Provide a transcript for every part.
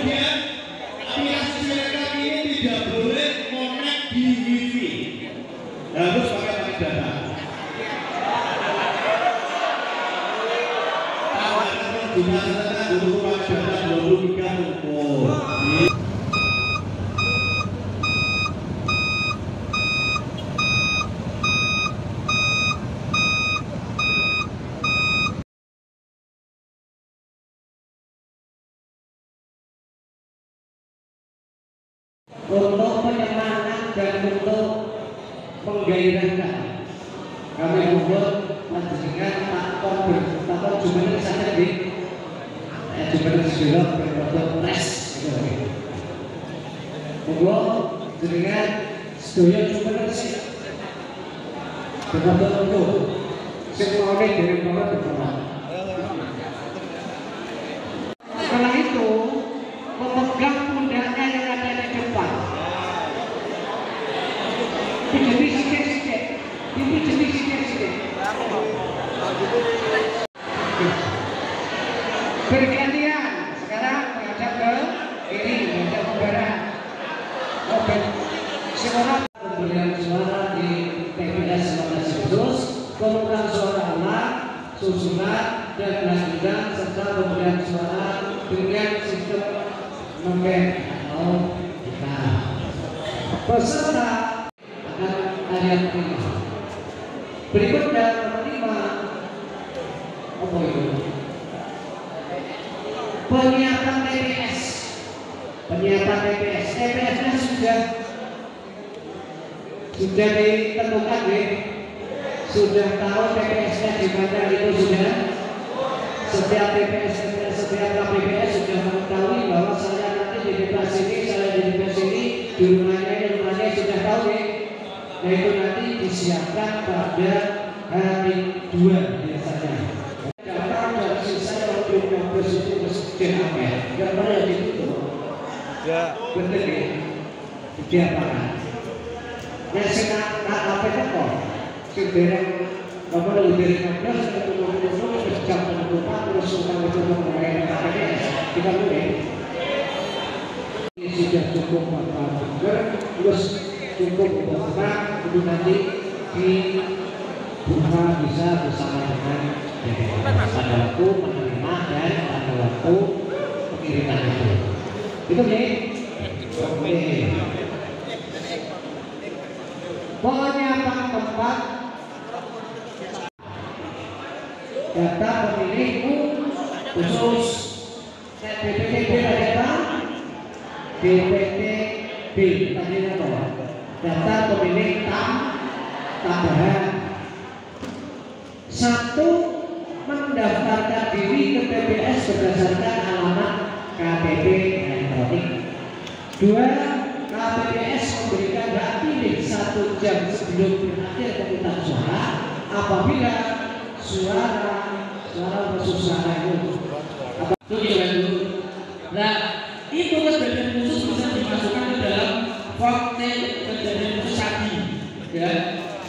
Kemudian aplikasi Sirekap ini tidak boleh connect di wifi, harus pakai data. Gunakan dulu pakai data 23 ruko. Untuk penyemangat dan untuk menggairahkan kami membuat panjenengan takon jumlah saja di jumlah sebelum berproduk res membuat jenengan sedoyo jumlah sih berproduk untuk semua orang dari bawah ke bawah. Setelah itu memegang pundaknya yang ada di depan. Jadi sikit-sikit, itu jadi sikit-sikit. Bergantian, sekarang menghadap ke kiri, menghadap ke barat. Oke, sekarang pemberian suara di TPS 19 Agustus, pemungutan suara ulang, susunan dan lanjutan serta pemberian suara dengan sistem menggen atau kita. Peserta akan harian kelima. Berikutnya nomor 5 apa itu? Penyiapan TPS. Penyiapan TPS. TPS-nya sudah ditentukan ya. Sudah tahu TPS-nya di mana itu sudah. Setiap TPS, setiap KPPS sudah mengetahui bahwa saya nanti di DPS ini, saya di DPS ini, di rumahnya sudah tahu ya. Nah itu nanti disiapkan pada hari 2 biasanya. Datang dari sisa yang belum nyoblos itu presiden apa? Gak pernah ditutup. Ya. Betul ya. Diapakan? Nah senang apa itu kok? Sebenarnya kamu lebih dari 16 ke 20 jam terbuka terus utang itu mengenai KPPS kita boleh. Ini sudah cukup Bapak terus cukup Bapak itu nanti dibuka bisa bersama dengan DPR pada waktu menerima dan pada waktu pengiriman itu nih. Oke. Pokoknya tempat data pemilihmu khusus BPTB data BPTB tadi apa? Data pemilih tambahan. 1. Mendaftarkan diri ke TPS berdasarkan alamat KTP elektronik. 2. KPPS memberikan hak pilih 1 jam sebelum berakhir pemungutan suara apabila suara suara itu nah itu kejadian khusus bisa dimasukkan ke dalam form kejadian khusus tadi ya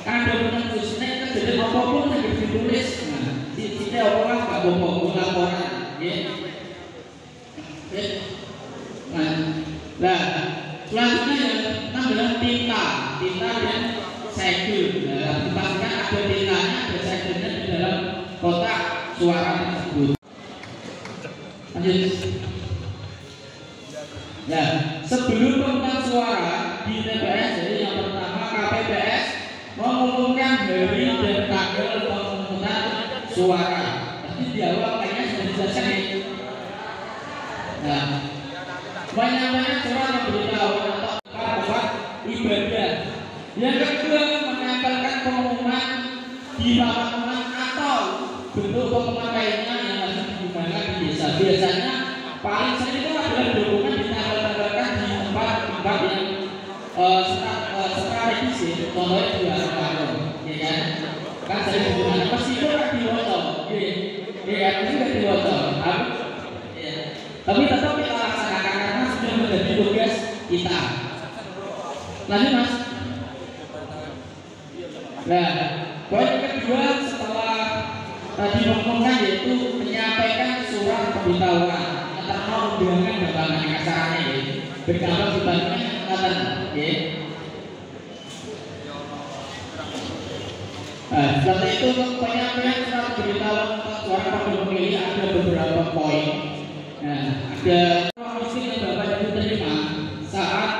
ada khususnya kejadian apapun yang ditulis di orang nggak bohong laporan ya nah selanjutnya yang adalah tinta dan segel. Nah, dipastikan ada tintanya, ada segelnya di dalam kotak suara tersebut. Lanjut. Nah, sebelum pemungutan suara di TPS, jadi yang pertama KPPS mengumumkan hari dan tanggal pemungutan suara. Tadi di awal kayaknya sudah dijelaskan ya. Nah, menyampaikan surat yang beritahu atau bahwa ibadah. Yang kedua, menempelkan pengumuman di lapangan atau bentuk pengumuman lainnya yang harus digunakan di desa. Biasanya paling sering itu adalah dokumen ditempel-tempelkan di tempat yang strategis ya. Contohnya di alun-alun, ya kan? Kan sering digunakan. Meskipun kan diwoto, ya kan? Meskipun diwoto, tapi tetap kita laksanakan karena sudah menjadi tugas kita. Lanjut mas. Nah, poin yang kedua setelah tadi mengumumkan yaitu menyampaikan surat pemberitahuan terno undangan bapak acaranya ya. Berkala sebabnya ngaten nggih. Setelah itu untuk penyampaian surat pemberitahuan suara pemilih ada beberapa poin. Nah, ada informasi yang Bapak Ibu terima saat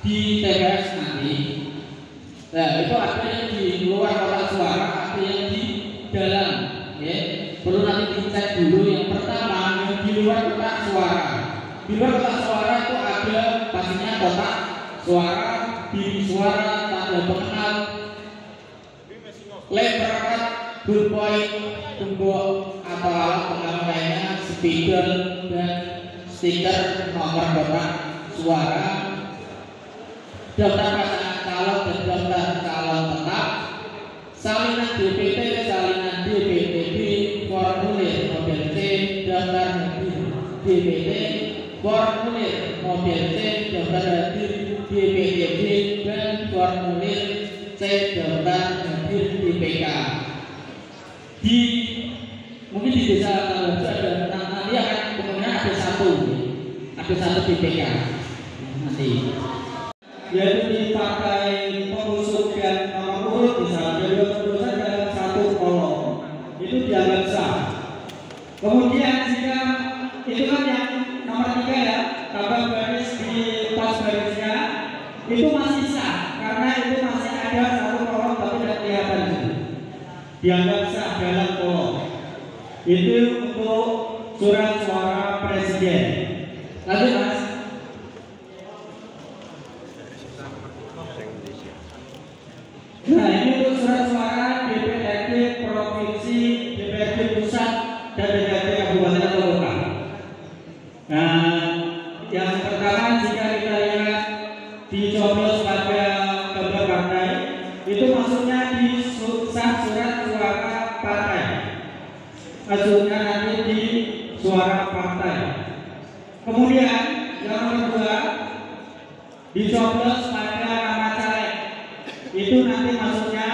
di TPS nanti. Nah, itu ada yang di luar kotak suara, ada yang di dalam. Ya. Perlu nanti dicek dulu. Yang pertama yang di luar kotak suara. Di luar kotak suara itu ada pastinya kotak suara, bilik suara, tanda pengenal, lem perangkat, bullpoint, gembok atau alat pengaman lainnya, speaker dan stiker nomor kotak suara, daftar pasangan calon dan daftar calon tetap, salinan DPT, salinan DPTB, formulir model C, daftar hadir DPT, formulir model C, daftar hadir DPTB, dan formulir C, daftar hadir DPK. Di mungkin di desa Tanggasu ada nanti akan kemungkinan ada satu DPK nanti. Yaitu dipakai pengusung dan nomor urut misalnya dua dalam satu kolom itu dianggap sah. Kemudian jika itu kan yang nomor 3 ya, tambah baris di pas barisnya itu masih sah karena itu masih ada satu kolom tapi tidak kelihatan itu. Dianggap sah dalam kolom. Itu untuk surat suara presiden. Lanjut Mas. Nah ini untuk surat suara DPRD provinsi, DPRD pusat, dan DPRD kabupaten atau kota. Nah yang pertama jika kita lihat dicoblos pada gambar partai itu maksudnya di surat suara partai, maksudnya nanti di suara partai. Kemudian yang kedua dicoblos pada nama caleg itu nanti maksudnya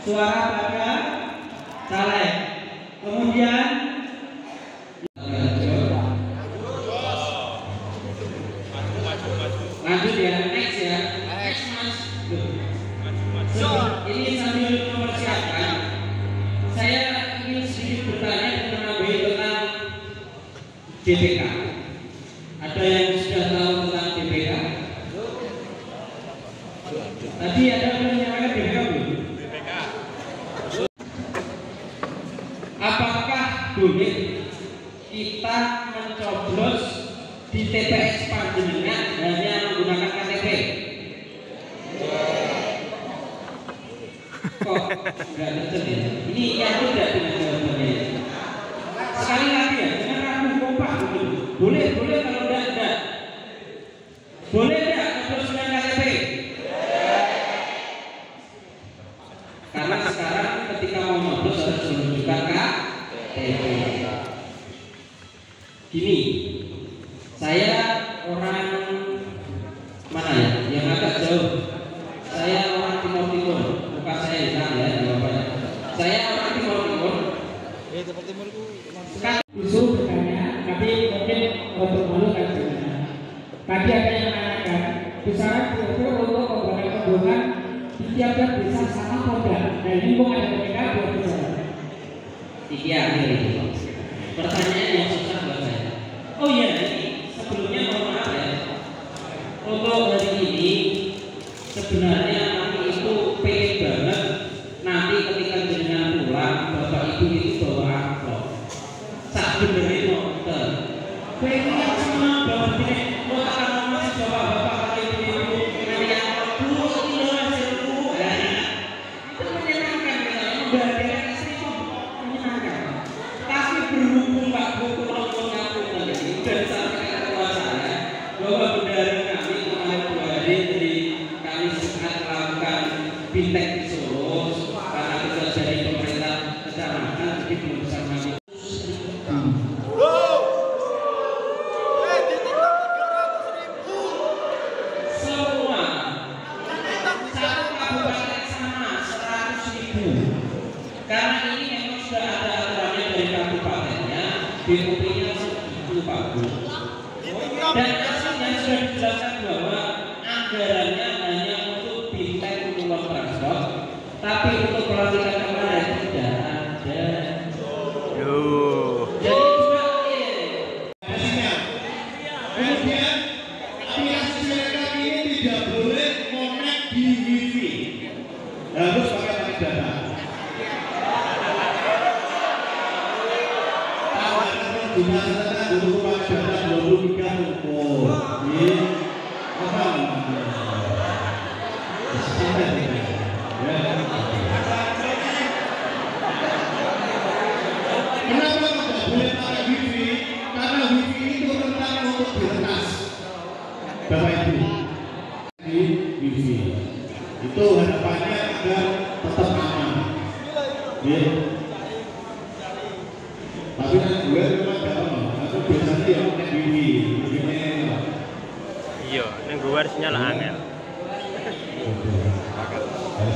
suara pada caleg. Kemudian lanjut ya, next ya. Next Mas. Ini sambil mempersiapkan, saya ingin sedikit bertanya tentang DPK. Ada yang sudah tahu tentang DPK? Tadi ada yang menyampaikan DPK belum? DPK. Apakah boleh kita mencoblos di TPS panjenengan hanya menggunakan KTP? Kok enggak betul ya? Ini yang tidak dengan jawabannya. Sekali lagi ya, jangan ragu kompak begitu. Boleh kalau enggak. Boleh enggak mencoblos dengan KTP? Karena sekarang ketika mau nyoblos harus menunjukkan KTP. Gini, saya orang mana ya? Yang agak jauh. Saya orang Timur, bukan saya hitam ya, jawabannya. Saya orang Timur. Timur itu. Disuruh bertanya, tapi mungkin untuk malu kan sebenarnya. Tadi ada yang menanyakan, besaran kira-kira untuk pembangunan di tiap-tiap desa sama modal. Nah ini mau ada mereka buat bicara. Iya, ini. Pertanyaan yang susah buat saya. Oh iya, ini sebelumnya mohon maaf ya. Untuk hari ini sebenarnya nanti itu pengen banget nanti ketika jenengan pulang bapak ibu itu bawa amplop. Sak benerin nonton. Pengen semua bawa ini. Mau tak masih bapak kali ini itu nanti amplop dulu kilo hasilku. Itu menyenangkan kita membahagiakan istri itu menyenangkan. Tapi berhubung Pak Buku dan sampai ketua saya bahwa bendahara kami kemarin 2 hari jadi kami sempat melakukan fintech di Solo karena kita dari pemerintah kecamatan jadi belum bisa mengambil semua satu kabupaten sama 100.000 karena ini memang sudah ada aturannya dari kabupatennya BUP-nya 10 Pak Bu. Dan aslinya sudah dijelaskan bahwa anggarannya hanya untuk bintang untuk uang transport, tapi untuk pelantikan kemarin tidak ada. Jadi juga kemudian aplikasi mereka ini tidak boleh connect di wifi, harus pakai data. Gunakan untuk pakai data 23 rupiah. Kenapa tidak boleh pakai wifi? Karena wifi itu rentan untuk diretas. Bapak Ibu, di wifi itu harapannya agar tetap aman. Ya. Tapi kan gue memang gak mau. Aku biasanya ya pakai wifi. Iya, ini gue harus nyala angel.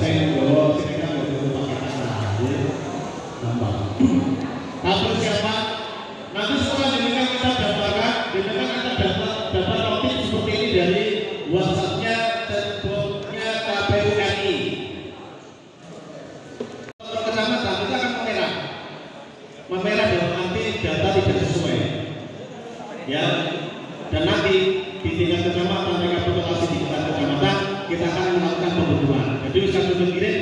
Saya bawa sini kan untuk pakai tangan. Nampak. Apa siapa? Nanti setelah dengan kita dapatkan, dengan kita dapat notif seperti ini dari WhatsApp-nya, chatbotnya KPU RI. Kalau kecamatan kita akan memerah dalam arti data tidak sesuai. Ya, dan nanti di tingkat kecamatan rekapitulasi di tingkat kecamatan kita akan melakukan pembentukan. Jadi bisa kirim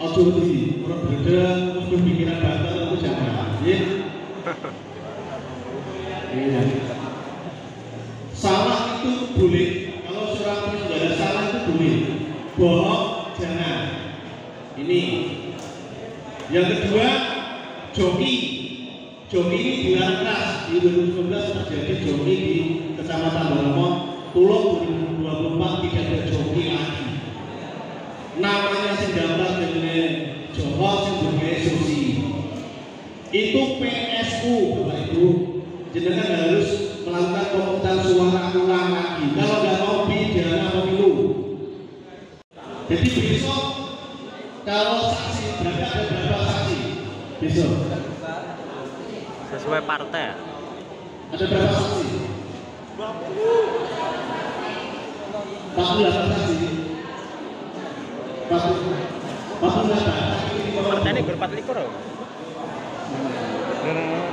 audio TV, orang berbeda, untuk pikiran batal itu jangan. Ya. Iya. Salah itu boleh, kalau surat sudah salah itu boleh, bohong jangan. Ini. Yang kedua, joki ini dilarang keras. Di 2019 terjadi joki di Kecamatan Balomo, Tulung 2024 tidak ada joki lagi. Namanya sedangkan dengan Jawa sebagai Susi. Itu PSU, Bapak Ibu. Jenengan harus melakukan pemungutan suara ulang lagi. Kalau nggak mau pidana pemilu. Jadi besok kalau saksi berapa ada berapa saksi besok? Sesuai partai ya? Ada berapa saksi? 48 saksi. 48. Partai ini berempat likur loh.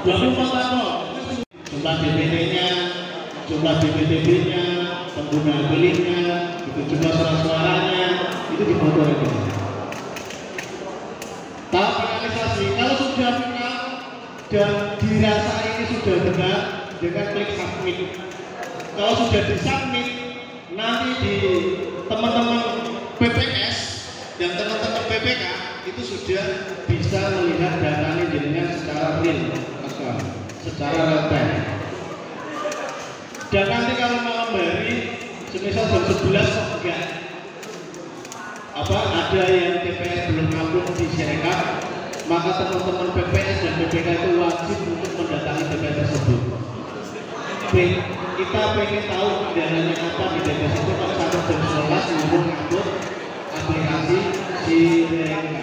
24 lapor. Jumlah DPT-nya, jumlah DPTB-nya, pengguna pilihnya, itu jumlah suara-suaranya, itu dibocorkan. Tahap finalisasi, kalau sudah final dan dirasa ini sudah benar, dengan klik submit. Kalau sudah disubmit, nanti di teman-teman PPS dan teman-teman PPK itu sudah bisa melihat datanya dengan secara real, secara real time. Dan nanti kalau malam hari, semisal jam 11 kok enggak ada yang TPS belum upload di Sirekap, maka teman-teman PPS dan PPK itu wajib untuk mendatangi TPS tersebut. Kita pengen tahu kendalanya apa di TPS itu, kalau sampai jam 11 belum upload aplikasi Sirekap.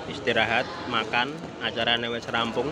Istirahat, makan, acara wis rampung.